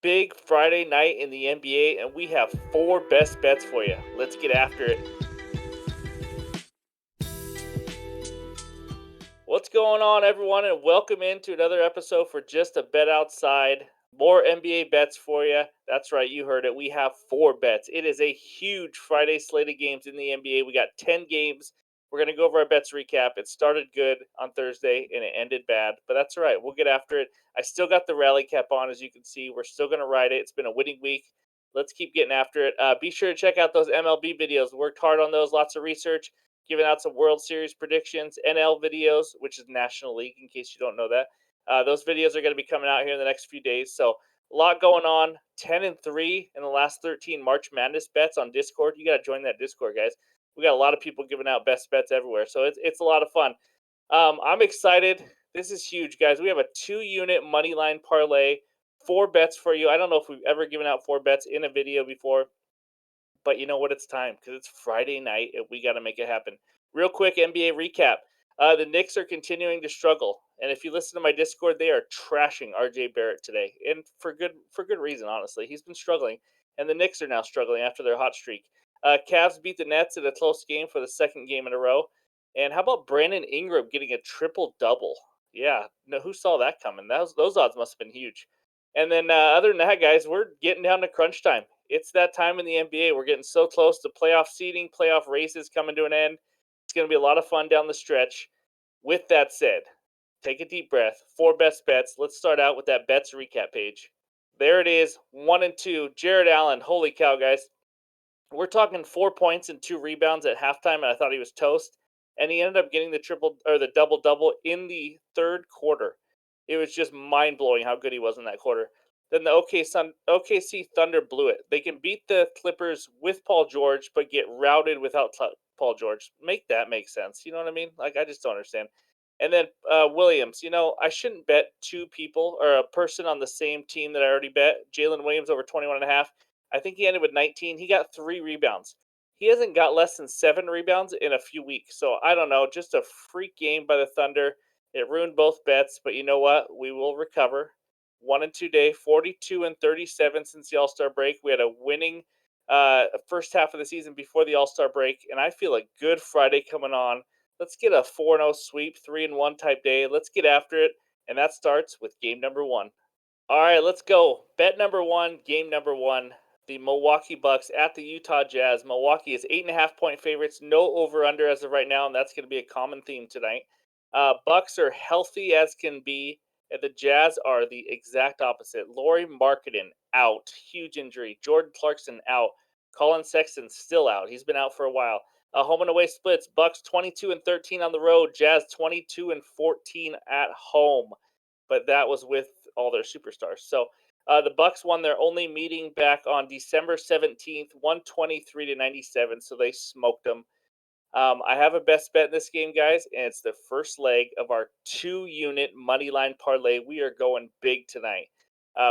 Big Friday night in the NBA, and we have four best bets for you. Let's get after it. What's going on, everyone, and welcome into another episode for Just a Bet Outside. More NBA bets for you. That's right, you heard it. We have four bets. It is a huge Friday slate of games in the NBA. We got 10 games. We're going to go over our bets recap. It started good on Thursday and it ended bad, but that's all right. We'll get after it. I still got the rally cap on, as you can see. We're still going to ride it. It's been a winning week. Let's keep getting after it. Be sure to check out those MLB videos. Worked hard on those, lots of research, giving out some World Series predictions, NL videos, which is National League, in case you don't know that. Those videos are going to be coming out here in the next few days. So a lot going on. 10-3 in the last 13 March Madness bets on Discord. You got to join that Discord, guys. We got a lot of people giving out best bets everywhere, so it's a lot of fun. I'm excited. This is huge, guys. We have a 2-unit money line parlay, four bets for you. I don't know if we've ever given out four bets in a video before, but you know what? It's time because it's Friday night and we got to make it happen. Real quick NBA recap. The Knicks are continuing to struggle, and if you listen to my Discord, they are trashing RJ Barrett today, and for good reason. Honestly, he's been struggling, and the Knicks are now struggling after their hot streak. Cavs beat the Nets in a close game for the second game in a row. And how about Brandon Ingram getting a triple double? Yeah, no, who saw that coming? Those odds must have been huge. And then other than that, guys, we're getting down to crunch time. It's that time in the NBA. We're getting so close to playoff seeding, playoff races coming to an end. It's going to be a lot of fun down the stretch. With that said, take a deep breath. Four best bets. Let's start out with that bets recap page. There it is, 1 and 2. Jared Allen. Holy cow, guys. We're talking 4 points and 2 rebounds at halftime, and I thought he was toast. And he ended up getting the triple or the double double in the third quarter. It was just mind blowing how good he was in that quarter. Then the OKC Thunder blew it. They can beat the Clippers with Paul George, but get routed without Paul George. Make that make sense. You know what I mean? Like, I just don't understand. And then Williams, I shouldn't bet two people or a person on the same team that I already bet. Jalen Williams over 21.5. I think he ended with 19. He got 3 rebounds. He hasn't got less than 7 rebounds in a few weeks. So I don't know. Just a freak game by the Thunder. It ruined both bets, but you know what? We will recover. 1 and 2 day, 42 and 37 since the All Star break. We had a winning first half of the season before the All Star break, and I feel a good Friday coming on. Let's get a 4-0 sweep, 3-1 type day. Let's get after it, and that starts with game number one. All right, let's go. Bet number one, game number one. The Milwaukee Bucks at the Utah Jazz. Milwaukee is 8.5 point favorites. No over under as of right now, and that's going to be a common theme tonight. Bucks are healthy as can be, and the Jazz are the exact opposite. Lauri Markkanen out, huge injury. Jordan Clarkson out. Colin Sexton still out. He's been out for a while. Home and away splits. Bucks 22 and 13 on the road. Jazz 22 and 14 at home, but that was with all their superstars. So the Bucks won their only meeting back on December 17th, 123-97. So they smoked them. I have a best bet in this game, guys, and it's the first leg of our 2-unit money line parlay. We are going big tonight.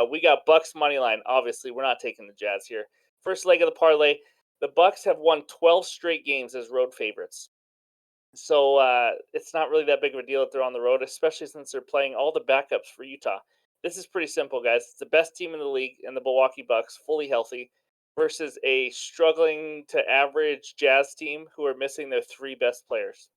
We got Bucks money line. Obviously, we're not taking the Jazz here. First leg of the parlay. The Bucks have won 12 straight games as road favorites. So it's not really that big of a deal if they're on the road, especially since they're playing all the backups for Utah. This is pretty simple, guys. It's the best team in the league, and the Milwaukee Bucks, fully healthy, versus a struggling to average Jazz team who are missing their three best players.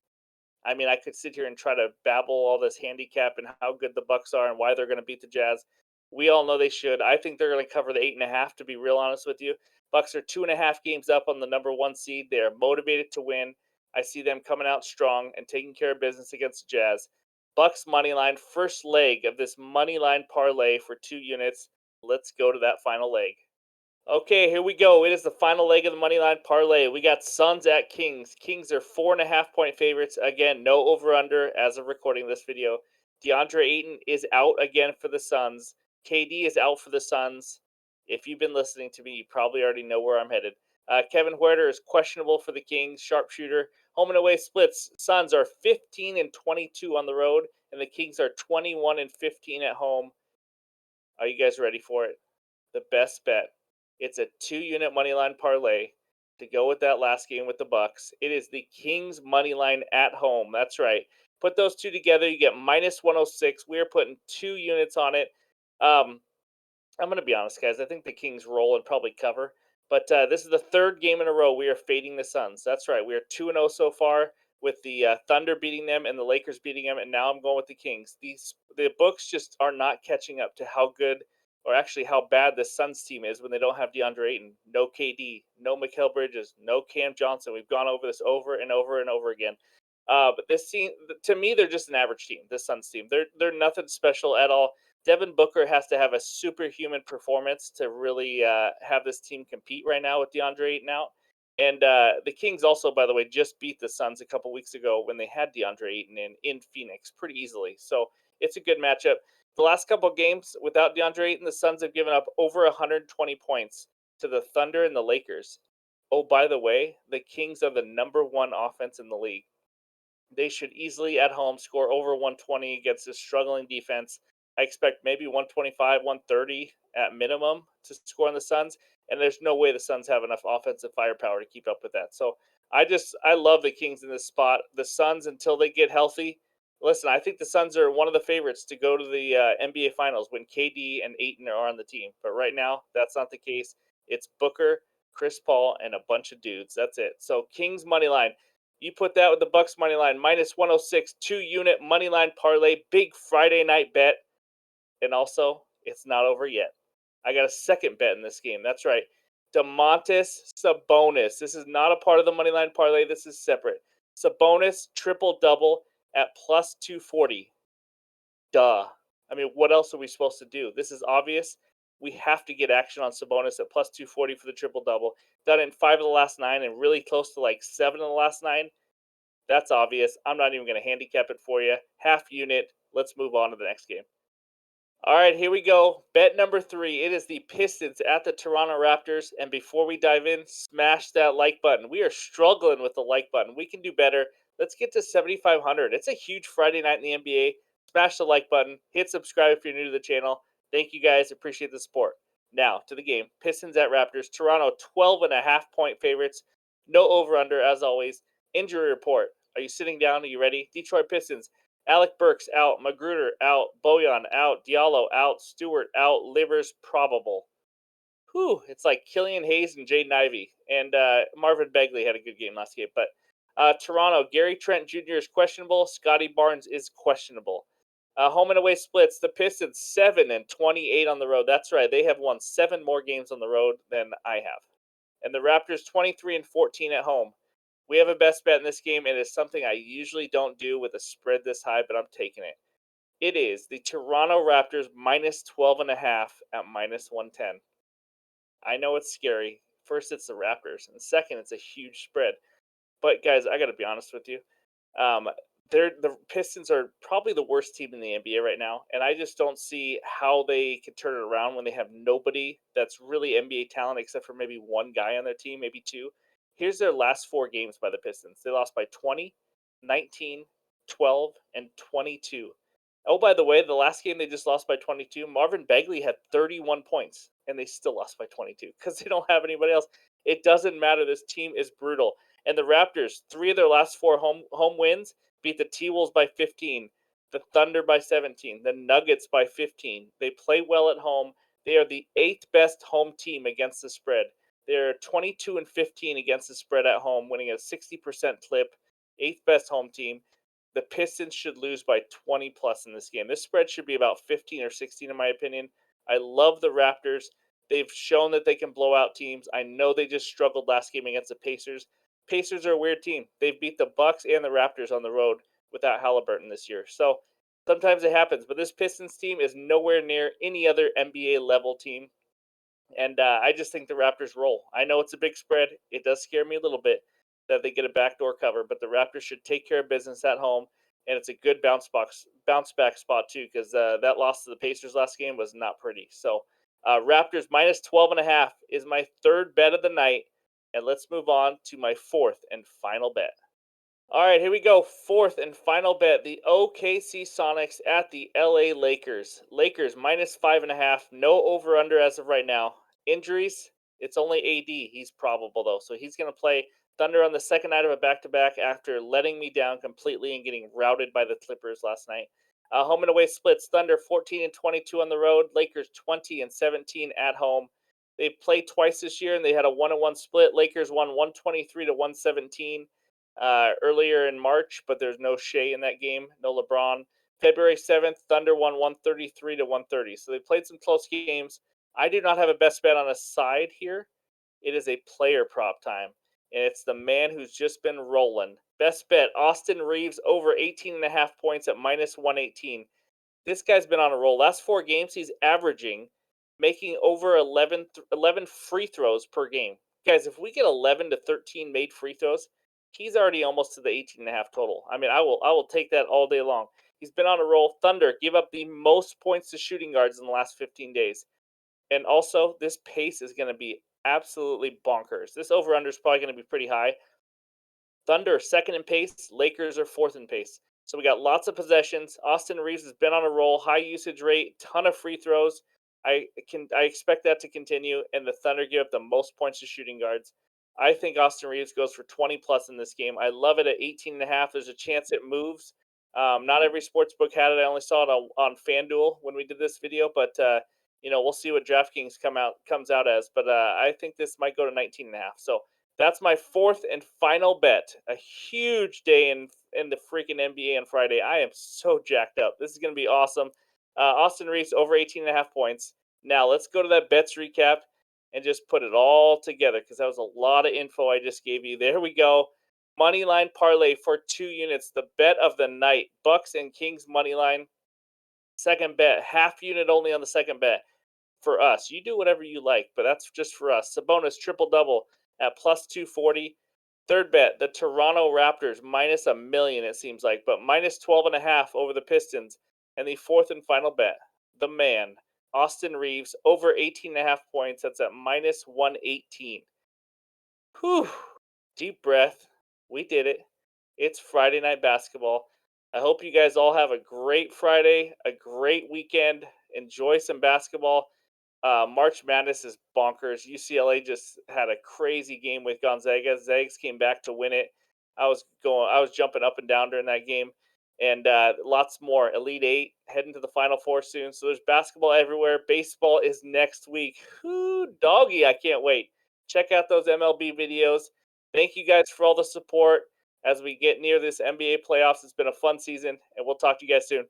I mean, I could sit here and try to babble all this handicap and how good the Bucks are and why they're going to beat the Jazz. We all know they should. I think they're going to cover the 8.5. To be real honest with you, Bucks are 2.5 games up on the number one seed. They are motivated to win. I see them coming out strong and taking care of business against the Jazz. Bucks money line, first leg of this money line parlay for 2 units. Let's go to that final leg. Okay, here we go. It is the final leg of the moneyline parlay. We got Suns at Kings. Kings are 4.5 point favorites. Again, no over under as of recording this video. DeAndre Ayton is out again for the Suns. KD is out for the Suns. If you've been listening to me, you probably already know where I'm headed. Kevin Huerter is questionable for the Kings. Sharpshooter. Home and away splits. Suns are 15 and 22 on the road, and the Kings are 21 and 15 at home. Are you guys ready for it? The best bet. It's a 2-unit money line parlay to go with that last game with the Bucks. It is the Kings money line at home. That's right. Put those two together, you get minus 106. We are putting 2 units on it. Um, I'm going to be honest, guys. I think the Kings roll and probably cover. But this is the third game in a row we are fading the Suns. That's right. We are 2-0 so far with the Thunder beating them and the Lakers beating them, and now I'm going with the Kings. The books just are not catching up to how good, or actually how bad, the Suns team is when they don't have DeAndre Ayton, no KD, no Mikal Bridges, no Cam Johnson. We've gone over this over and over and over again. But this team, to me, they're just an average team. The Suns team, they're nothing special at all. Devin Booker has to have a superhuman performance to really have this team compete right now with DeAndre Ayton out. And the Kings also, by the way, just beat the Suns a couple weeks ago when they had DeAndre Ayton in Phoenix pretty easily. So it's a good matchup. The last couple games without DeAndre Ayton, the Suns have given up over 120 points to the Thunder and the Lakers. Oh, by the way, the Kings are the number one offense in the league. They should easily at home score over 120 against this struggling defense. I expect maybe 125, 130 at minimum to score on the Suns, and there's no way the Suns have enough offensive firepower to keep up with that. So I love the Kings in this spot. The Suns, until they get healthy, listen, I think the Suns are one of the favorites to go to the NBA Finals when KD and Ayton are on the team. But right now, that's not the case. It's Booker, Chris Paul, and a bunch of dudes. That's it. So Kings money line. You put that with the Bucks money line, minus 106, 2-unit money line parlay, big Friday night bet. And also, it's not over yet. I got a second bet in this game. That's right. DeMontis Sabonis. This is not a part of the money line parlay. This is separate. Sabonis triple double at plus 240. Duh. I mean, what else are we supposed to do? This is obvious. We have to get action on Sabonis at plus 240 for the triple double. Done in 5 of the last 9 and really close to like 7 of the last 9. That's obvious. I'm not even going to handicap it for you. Half unit. Let's move on to the next game. All right, here we go. Bet number 3. It is the Pistons at the Toronto Raptors. And before we dive in, smash that like button. We are struggling with the like button. We can do better. Let's get to 7,500. It's a huge Friday night in the NBA. Smash the like button. Hit subscribe if you're new to the channel. Thank you guys. Appreciate the support. Now to the game. Pistons at Raptors. Toronto 12.5-point favorites. No over under as always. Injury report. Are you sitting down? Are you ready? Detroit Pistons. Alec Burks out, Magruder out, Bojan out, Diallo out, Stewart out, Livers probable. Whew, it's like Killian Hayes and Jaden Ivey. And Marvin Bagley had a good game last game. But Toronto, Gary Trent Jr. is questionable. Scotty Barnes is questionable. Home and away splits. The Pistons 7-28 on the road. That's right. They have won 7 more games on the road than I have. And the Raptors 23-14 at home. We have a best bet in this game. It is something I usually don't do with a spread this high, but I'm taking it. It is the Toronto Raptors minus 12.5 at minus 110. I know it's scary. First, it's the Raptors, and second, it's a huge spread. But guys, I got to be honest with you. Um, the Pistons are probably the worst team in the NBA right now, and I just don't see how they can turn it around when they have nobody that's really NBA talent except for maybe one guy on their team, maybe two. Here's their last 4 games by the Pistons. They lost by 20, 19, 12, and 22. Oh, by the way, the last game they just lost by 22. Marvin Bagley had 31 points, and they still lost by 22 because they don't have anybody else. It doesn't matter. This team is brutal. And the Raptors, 3 of their last 4 home wins, beat the T-Wolves by 15, the Thunder by 17, the Nuggets by 15. They play well at home. They are the 8th best home team against the spread. They're 22-15 against the spread at home, winning a 60% clip. 8th best home team. The Pistons should lose by 20 plus in this game. This spread should be about 15 or 16 in my opinion. I love the Raptors. They've shown that they can blow out teams. I know they just struggled last game against the Pacers. Pacers are a weird team. They've beat the Bucks and the Raptors on the road without Halliburton this year. So sometimes it happens, but this Pistons team is nowhere near any other NBA level team. And I just think the Raptors roll. I know it's a big spread. It does scare me a little bit that they get a backdoor cover, but the Raptors should take care of business at home. And it's a good bounce back spot too, because that loss to the Pacers last game was not pretty. So Raptors minus 12.5 is my third bet of the night. And let's move on to my fourth and final bet. All right, here we go. Fourth and final bet. The OKC Sonics at the LA Lakers. Lakers minus 5.5. No over under as of right now. Injuries, it's only AD. He's probable though. So he's going to play. Thunder on the second night of a back to back after letting me down completely and getting routed by the Clippers last night. Home and away splits: Thunder 14-22 on the road, Lakers 20-17 at home. They played twice this year, and they had a 1-1 split. Lakers won 123-117 earlier in March, but there's no Shea in that game, no LeBron. February 7th, Thunder won 133-130. So they played some close games. I do not have a best bet on a side here. It is a player prop time, and it's the man who's just been rolling. Best bet: Austin Reeves over 18.5 points at minus 118. This guy's been on a roll. Last 4 games, he's averaging making over 11 free throws per game. Guys, if we get 11 to 13 made free throws, he's already almost to the 18.5 total. I mean, I will take that all day long. He's been on a roll. Thunder give up the most points to shooting guards in the last 15 days. And also, this pace is going to be absolutely bonkers. This over under is probably going to be pretty high. Thunder are second in pace. Lakers are fourth in pace. So we got lots of possessions. Austin Reeves has been on a roll, high usage rate, ton of free throws. I expect that to continue, and the Thunder give up the most points to shooting guards. I think Austin Reeves goes for 20 plus in this game. I love it at 18.5. There's a chance it moves. Not every sports book had it. I only saw it on FanDuel when we did this video, but we'll see what DraftKings comes out as. But I think this might go to 19.5. So that's my fourth and final bet. A huge day in the freaking NBA on Friday. I am so jacked up. This is going to be awesome. Austin Reeves over 18.5 points. Now let's go to that bets recap and just put it all together, because that was a lot of info I just gave you. There we go. Money line parlay for 2 units. The bet of the night: Bucks and Kings money line. Second bet, half unit only on the second bet. For us, you do whatever you like, but that's just for us. Sabonis triple double at plus 240. Third bet, the Toronto Raptors minus a million, it seems like, but minus 12.5 over the Pistons. And the fourth and final bet, the man, Austin Reeves, over 18.5 points. That's at minus 118. Whew. Deep breath. We did it. It's Friday night basketball. I hope you guys all have a great Friday, a great weekend. Enjoy some basketball. March Madness is bonkers. UCLA just had a crazy game with Gonzaga. Zags came back to win it. I was jumping up and down during that game, and lots more. Elite Eight heading to the Final Four soon. So there's basketball everywhere. Baseball is next week. Whoo, doggy! I can't wait. Check out those MLB videos. Thank you guys for all the support as we get near this NBA playoffs. It's been a fun season, and we'll talk to you guys soon.